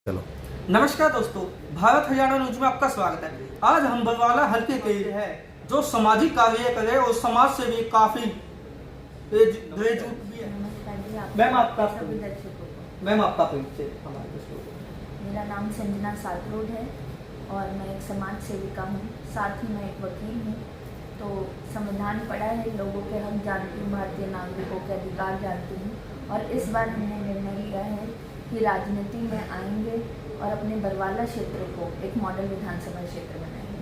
चलो। नमस्कार दोस्तों, भारत हरियाणा न्यूज में आपका स्वागत है। आज हम बरवाला हल्के के हैं जो सामाजिक कार्य करे और समाज से भी काफी ग्रेजुएट भी है। मैम आपका परिचय हमारे दोस्तों को। मेरा नाम संजना सातरोड है और मैं एक समाज सेविका हूँ, साथ ही मैं एक वकील हूँ। तो संविधान पढ़ा है, लोगों के हक जानती हूँ, भारतीय नागरिकों के अधिकार जानती हूँ और इस बार हमने निर्णय लिया है कि राजनीति में आएंगे और अपने बरवाला क्षेत्र को एक मॉडल विधानसभा क्षेत्र बनाएंगे।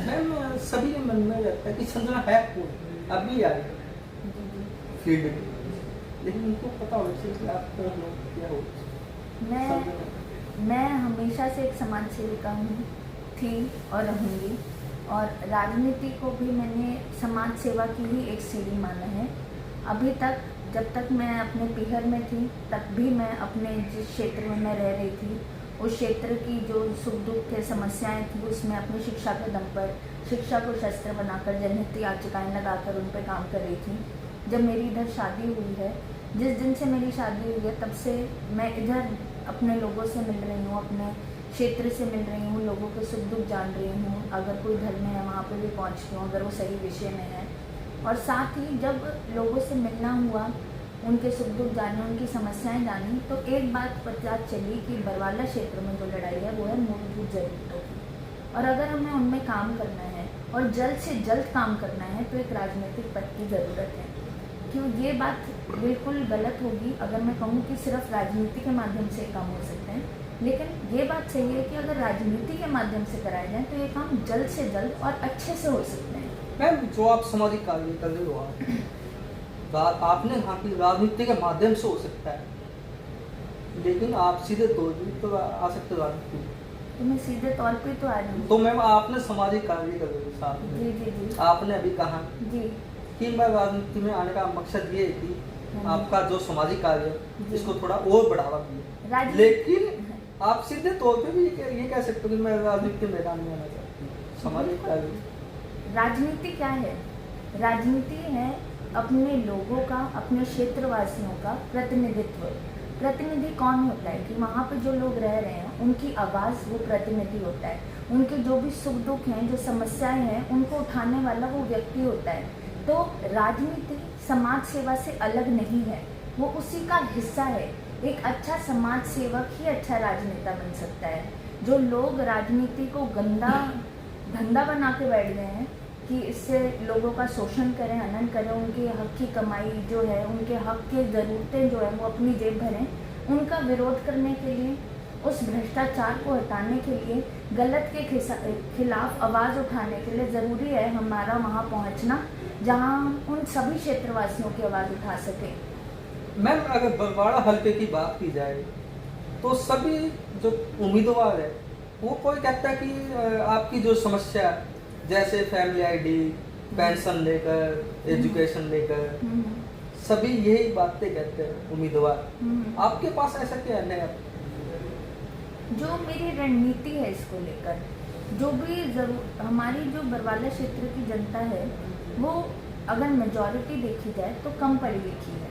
मैम सभी के मन में रहता है कि संजना है कौन, अभी आई फील्ड में, लेकिन उनको पता होना चाहिए कि आप क्या हो। मैं हमेशा से एक समाज सेविका हूँ, थी और रहूँगी, और राजनीति को भी मैंने समाज सेवा की ही एक सीढ़ी माना है। अभी तक जब तक मैं अपने पीहर में थी तब भी मैं अपने जिस क्षेत्र में मैं रह रही थी उस क्षेत्र की जो सुख दुख थे, समस्याएं थी, उसमें अपनी शिक्षा के दम पर शिक्षा को शस्त्र बनाकर जनहित याचिकाएं लगाकर उन पर काम कर रही थी। जब मेरी इधर शादी हुई है, जिस दिन से मेरी शादी हुई है तब से मैं इधर अपने लोगों से मिल रही हूँ, अपने क्षेत्र से मिल रही हूँ, लोगों के सुख दुख जान रही हूँ। अगर कोई धर्म है वहाँ पे भी पहुँचती हूँ अगर वो सही विषय में है। और साथ ही जब लोगों से मिलना हुआ, उनके सुख दुख जाने, उनकी समस्याएं जानी, तो एक बात पता चली कि बरवाला क्षेत्र में जो लड़ाई है वो है मूलभूत जरूरतों की। और अगर हमें उनमें काम करना है और जल्द से जल्द काम करना है तो एक राजनीतिक पद की ज़रूरत है। क्यों ये बात बिल्कुल गलत होगी अगर मैं कहूँ कि सिर्फ राजनीति के माध्यम से काम हो सकते हैं, लेकिन ये बात सही है कि अगर राजनीति के माध्यम से कराया जाए तो ये काम जल्द से जल्द और अच्छे से हो सकते हैं। मैम जो आप सामाजिक कार्य कर रहे हो, आपने कहा कि राजनीति के माध्यम से हो सकता है, लेकिन आप सीधे तौर पर तो आ सकते हो राजनीति। तो मैं सीधे तौर पे तो आ रही हूँ। तो मैम आपने सामाजिक कार्य कर रहे हो साथ में। जी जी जी। आपने अभी कहा जी कि मैं राजनीति में आने का मकसद ये है कि आपका जो सामाजिक कार्य है इसको थोड़ा और बढ़ावा दिए, लेकिन आप सीधे तौर पे भी ये कह सकते हो कि मैं राजनीति के मैदान में आना चाहती हूँ। सामाजिक कार्य राजनीति क्या है? राजनीति है अपने लोगों का, अपने क्षेत्रवासियों का प्रतिनिधित्व। प्रतिनिधि कौन होता है कि वहाँ पे जो लोग रह रहे हैं उनकी आवाज़ वो प्रतिनिधि होता है। उनके जो भी सुख दुख हैं, जो समस्याएं हैं, उनको उठाने वाला वो व्यक्ति होता है। तो राजनीति समाज सेवा से अलग नहीं है, वो उसी का हिस्सा है। एक अच्छा समाज सेवक ही अच्छा राजनेता बन सकता है। जो लोग राजनीति को गंदा धंधा बना के बैठ गए हैं कि इससे लोगों का शोषण करें, हनन करें, उनके हक की कमाई जो है, उनके हक की ज़रूरतें जो है वो अपनी जेब भरें, उनका विरोध करने के लिए, उस भ्रष्टाचार को हटाने के लिए, गलत के खिलाफ आवाज़ उठाने के लिए ज़रूरी है हमारा वहाँ पहुँचना जहाँ हम उन सभी क्षेत्रवासियों की आवाज़ उठा सकें। मैम अगर बरवाड़ा हल्के की बात की जाए तो सभी जो उम्मीदवार है वो कोई कहता है कि आपकी जो समस्या जैसे फैमिली आईडी, पेंशन लेकर, एजुकेशन लेकर, सभी यही बातें कहते हैं उम्मीदवार। आपके पास ऐसा क्या है नया? जो मेरी रणनीति है इसको लेकर, जो भी हमारी जो बरवाला क्षेत्र की जनता है वो अगर मेजॉरिटी देखी जाए तो कम पढ़ी लिखी है।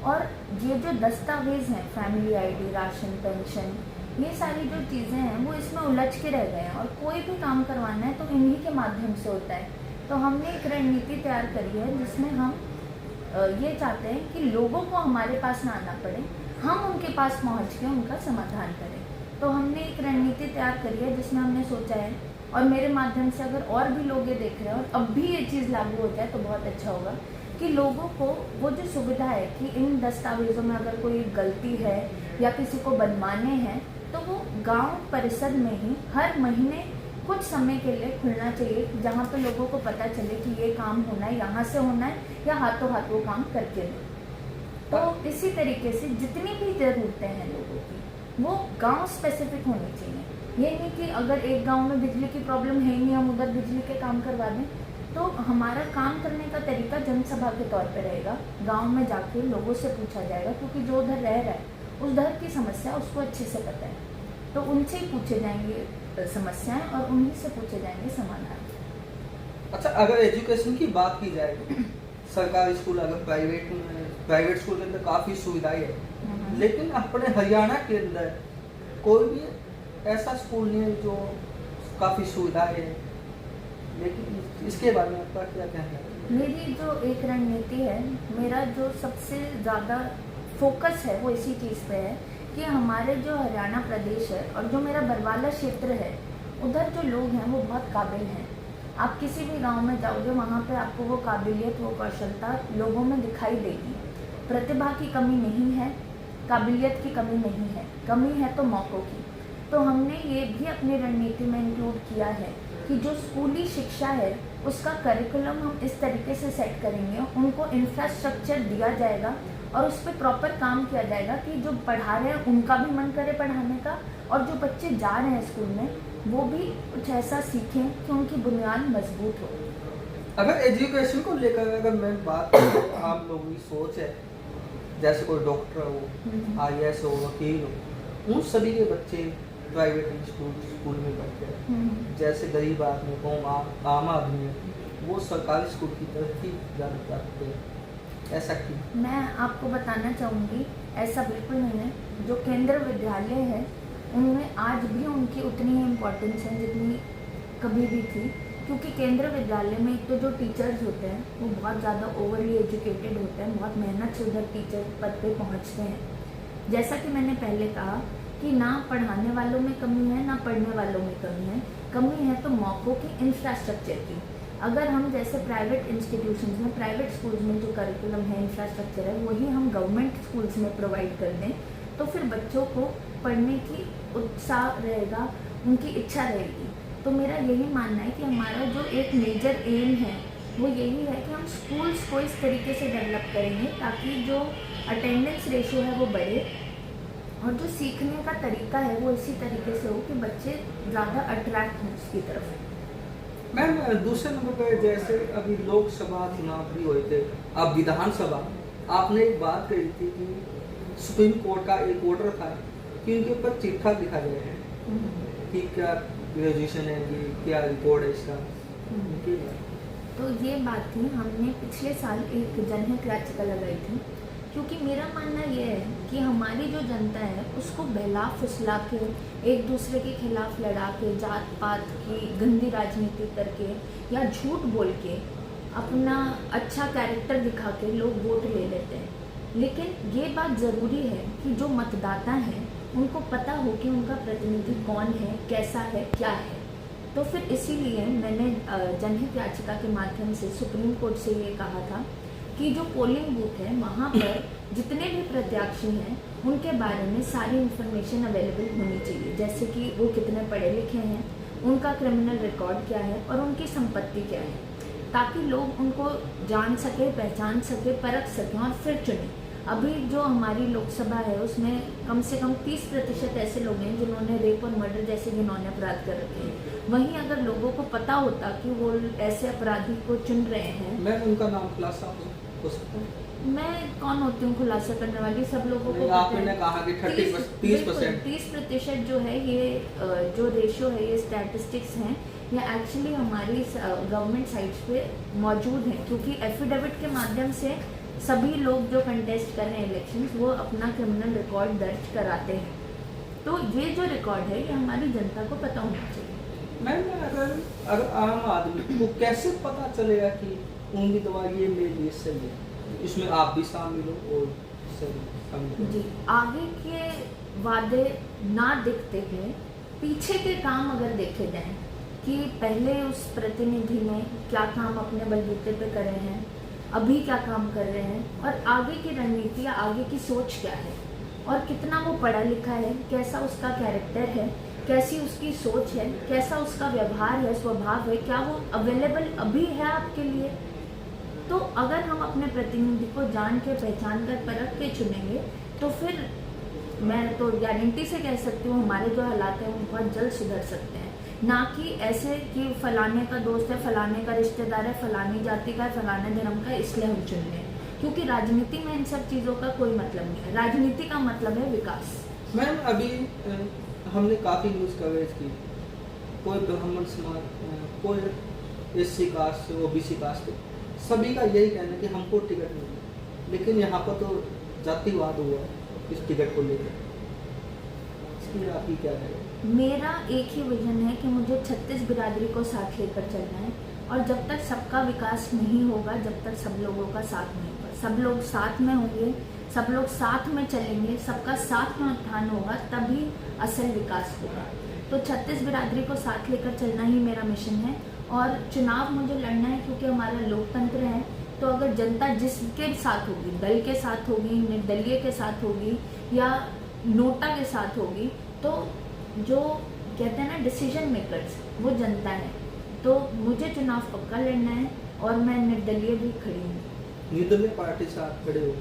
और ये जो दस्तावेज हैं, फैमिली आईडी, राशन, पेंशन, ये सारी जो चीज़ें हैं वो इसमें उलझ के रह गए हैं। और कोई भी काम करवाना है तो इन्हीं के माध्यम से होता है। तो हमने एक रणनीति तैयार करी है जिसमें हम ये चाहते हैं कि लोगों को हमारे पास ना आना पड़े, हम उनके पास पहुंच के उनका समाधान करें। तो हमने एक रणनीति तैयार करी है जिसमें हमने सोचा है, और मेरे माध्यम से अगर और भी लोग ये देख रहे हैं और अब भी ये चीज़ लागू हो जाए तो बहुत अच्छा होगा कि लोगों को वो जो सुविधा है कि इन दस्तावेज़ों में अगर कोई गलती है या किसी को बनवाने हैं तो वो गांव परिषद में ही हर महीने कुछ समय के लिए खुलना चाहिए, जहाँ पे लोगों को पता चले कि ये काम होना है, यहाँ से होना है, या हाथों हाथ वो काम करके दें। तो इसी तरीके से जितनी भी ज़रूरतें हैं लोगों की वो गांव स्पेसिफिक होनी चाहिए। ये नहीं कि अगर एक गांव में बिजली की प्रॉब्लम है नहीं, हम उधर बिजली के काम करवा दें। तो हमारा काम करने का तरीका जनसभा के तौर पे रहेगा। गांव में जाके लोगों से पूछा जाएगा, क्योंकि जो उधर रह रहा है उस घर की समस्या उसको अच्छे से पता है, तो उनसे ही पूछे जाएंगे समस्याएं और उन्हीं से पूछे जाएंगे समाधान। अच्छा, अगर एजुकेशन की बात की जाए सरकारी स्कूल, अगर प्राइवेट स्कूल के अंदर काफ़ी सुविधाएं है, लेकिन अपने हरियाणा के अंदर कोई भी ऐसा स्कूल नहीं है जो काफ़ी सुविधाएं हैं, लेकिन इसके बारे में आपका क्या कहना है? मेरी जो एक रणनीति है, मेरा जो सबसे ज़्यादा फोकस है वो इसी चीज़ पे है कि हमारे जो हरियाणा प्रदेश है और जो मेरा बरवाला क्षेत्र है, उधर जो लोग हैं वो बहुत काबिल हैं। आप किसी भी गांव में जाओगे, वहाँ पे आपको वो काबिलियत, वो कौशलता लोगों में दिखाई देगी। प्रतिभा की कमी नहीं है, काबिलियत की कमी नहीं है, कमी है तो मौक़ों की। तो हमने ये भी अपनी रणनीति में इंक्लूड किया है कि जो स्कूली शिक्षा है उसका करिकुलम हम इस तरीके से सेट करेंगे, उनको इंफ्रास्ट्रक्चर दिया जाएगा और उस पर प्रॉपर काम किया जाएगा कि जो पढ़ा रहे हैं उनका भी मन करे पढ़ाने का, और जो बच्चे जा रहे हैं स्कूल में वो भी कुछ ऐसा सीखें कि उनकी बुनियाद मजबूत हो। अगर एजुकेशन को लेकर अगर मैं बात करूँ, आप लोगों की सोच है जैसे कोई डॉक्टर हो, IAS हो, वकील हो, उन सभी के बच्चे प्राइवेट स्कूल में पढ़ते हैं। जैसे गरीब आदमी को, आम आदमी है, वो सरकारी स्कूल की तरफ ही ज़्यादा चाहते हैं, ऐसा क्यों? मैं आपको बताना चाहूँगी, ऐसा बिल्कुल नहीं है। जो केंद्र विद्यालय है उनमें आज भी उनकी उतनी ही इम्पोर्टेंस है जितनी कभी भी थी, क्योंकि केंद्र विद्यालय में एक तो जो टीचर्स होते हैं वो बहुत ज़्यादा ओवरली एजुकेटेड होते हैं, बहुत मेहनत से उधर टीचर पद पे पहुँचते हैं। जैसा कि मैंने पहले कहा कि ना पढ़ाने वालों में कमी है, ना पढ़ने वालों में कमी है तो मौक़ों की, इंफ्रास्ट्रक्चर की। अगर हम जैसे प्राइवेट इंस्टीट्यूशंस में, प्राइवेट स्कूल्स में जो करिकुलम है, इंफ्रास्ट्रक्चर है, वही हम गवर्नमेंट स्कूल्स में प्रोवाइड कर दें तो फिर बच्चों को पढ़ने की उत्साह रहेगा, उनकी इच्छा रहेगी। तो मेरा यही मानना है कि हमारा जो एक मेजर एम है वो यही है कि हम स्कूल्स को इस तरीके से डेवलप करेंगे ताकि जो अटेंडेंस रेशियो है वो बढ़े और जो सीखने का तरीका है वो इसी तरीके से हो कि बच्चे ज़्यादा अट्रैक्ट हों उसकी तरफ। मैम, दूसरे नंबर पर जैसे अभी लोकसभा चुनाव भी हुए थे, अब विधानसभा, आपने एक बात कही थी कि सुप्रीम कोर्ट का एक ऑर्डर था कि उनके ऊपर चिट्ठा लिखा गया है कि क्या ग्रेजुएशन है, ये क्या रिकॉर्ड है इसका। तो ये बात थी, हमने पिछले साल एक जनहित याचिका लगाई थी, क्योंकि मेरा मानना ये है कि हमारी जो जनता है उसको बहला फुसला के, एक दूसरे के खिलाफ लड़ा के, जात पात की गंदी राजनीति करके या झूठ बोल के, अपना अच्छा कैरेक्टर दिखा के लोग वोट ले लेते हैं। लेकिन ये बात ज़रूरी है कि जो मतदाता हैं उनको पता हो कि उनका प्रतिनिधि कौन है, कैसा है, क्या है। तो फिर इसीलिए मैंने जनहित याचिका के माध्यम से सुप्रीम कोर्ट से ये कहा था कि जो पोलिंग बूथ है वहाँ पर जितने भी प्रत्याशी हैं उनके बारे में सारी इन्फॉर्मेशन अवेलेबल होनी चाहिए, जैसे कि वो कितने पढ़े लिखे हैं, उनका क्रिमिनल रिकॉर्ड क्या है और उनकी संपत्ति क्या है, ताकि लोग उनको जान सके, पहचान सके, परख सकें और फिर चुनें। अभी जो हमारी लोकसभा है उसमें कम से कम 30% ऐसे लोग हैं जिन्होंने रेप और मर्डर जैसे घिनौने अपराध कर रखे हैं। वहीं अगर लोगों को पता होता कि वो ऐसे अपराधी को चुन रहे हैं, मैं उनका नाम खुलासा हो सकता है? मैं कौन होती हूँ खुलासा करने वाली, सब लोगों को आपने कहा कि 30% जो है, ये जो रेशियो है, ये स्टैटिस्टिक्स हैं, ये एक्चुअली हमारी गवर्नमेंट साइट्स पे मौजूद हैं, क्योंकि एफिडेविट के माध्यम से सभी लोग जो कंटेस्ट कर रहे हैं इलेक्शंस वो अपना क्रिमिनल रिकॉर्ड दर्ज कराते हैं। तो ये जो रिकॉर्ड है ये हमारी जनता को पता होना चाहिए। मैम, अगर आम आदमी को कैसे पता चलेगा कि उम्मीदवार ये मेरे लिए सही है? इसमें आप भी शामिल हो और सही जी, आगे के वादे ना दिखते हैं, पीछे के काम अगर देखे जाएं कि पहले उस प्रतिनिधि ने क्या काम अपने बलबूते पे करे हैं, अभी क्या काम कर रहे हैं और आगे की रणनीति या आगे की सोच क्या है और कितना वो पढ़ा लिखा है, कैसा उसका कैरेक्टर है, कैसी उसकी सोच है, कैसा उसका व्यवहार है, स्वभाव है, क्या वो अवेलेबल अभी है आपके लिए। तो अगर हम अपने प्रतिनिधि को जान के, पहचान कर, परख के चुनेंगे तो फिर मैं तो गारंटी से कह सकती हूँ हमारे जो हालात हैं वो बहुत जल्द सुधर सकते हैं। ना कि ऐसे कि फलाने का दोस्त है, फलाने का रिश्तेदार है, फलानी जाति का है, फलाने धर्म का, इसलिए हम चुन लें, क्योंकि राजनीति में इन सब चीज़ों का कोई मतलब नहीं है। राजनीति का मतलब है विकास। मैम, अभी हमने काफ़ी न्यूज़ कवरेज की, कोई ब्राह्मण समाज, कोई SC कास्ट से, OBC कास्ट से, सभी का यही कहना है कि हमको टिकट मिले, लेकिन यहाँ पर तो जातिवाद हुआ इस टिकट को लेकर। की आपकी क्या है? मेरा एक ही विजन है कि मुझे 36 बिरादरी को साथ लेकर चलना है, और जब तक सबका विकास नहीं होगा, जब तक सब लोगों का साथ नहीं होगा, सब लोग साथ में होंगे, सब लोग साथ में चलेंगे, सबका साथ में उत्थान होगा, तभी असल विकास होगा। तो 36 बिरादरी को साथ लेकर चलना ही मेरा मिशन है। और चुनाव मुझे लड़ना है क्योंकि हमारा लोकतंत्र है। तो अगर जनता जिसके साथ होगी, दल के साथ होगी, निर्दलीय के साथ होगी या नोटा के साथ होगी, तो जो कहते हैं ना डिसीजन मेकर्स, वो जनता है। तो मुझे चुनाव पक्का लड़ना है और मैं निर्दलीय भी खड़ी हूँ। निर्दलीय पार्टी से आप खड़े हो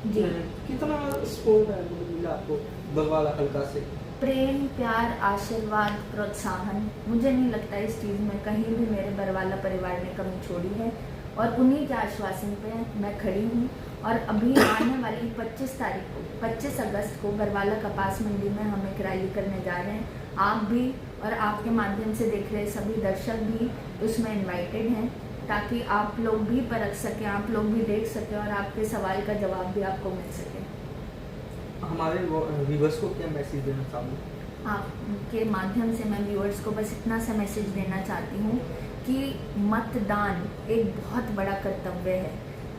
जी। कितना सपोर्ट है मिला आपको बरवाला हल्का से? प्रेम, प्यार, आशीर्वाद, प्रोत्साहन, मुझे नहीं लगता इस चीज़ में कहीं भी मेरे बरवाला परिवार ने कमी छोड़ी है, और उन्हीं के आश्वासन पे मैं खड़ी हूँ। और अभी आने वाली 25 अगस्त को बरवाला कपास मंडी में हम एक रैली करने जा रहे हैं। आप भी और आपके माध्यम से देख रहे सभी दर्शक भी उसमें इनवाइटेड हैं, ताकि आप लोग भी परख सकें, आप लोग भी देख सकें और आपके सवाल का जवाब भी आपको मिल सके। हमारे व्यूवर्स को क्या मैसेज देना चाहूँ? आपके माध्यम से मैं व्यूअर्स को बस इतना सा मैसेज देना चाहती हूँ कि मतदान एक बहुत बड़ा कर्तव्य है।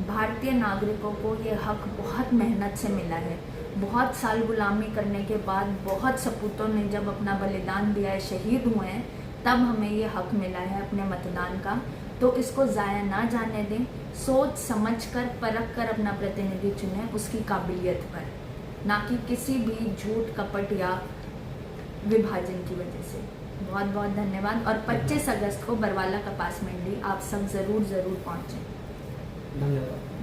भारतीय नागरिकों को ये हक बहुत मेहनत से मिला है। बहुत साल गुलामी करने के बाद, बहुत सपूतों ने जब अपना बलिदान दिया है, शहीद हुए हैं, तब हमें ये हक मिला है अपने मतदान का। तो इसको ज़ाया ना जाने दें, सोच समझ कर, परख कर अपना प्रतिनिधि चुनें उसकी काबिलियत पर, ना कि किसी भी झूठ, कपट या विभाजन की वजह से। बहुत बहुत धन्यवाद। और 25 अगस्त को बरवाला कपास मंडी आप सब ज़रूर पहुँचें। धन्यवाद।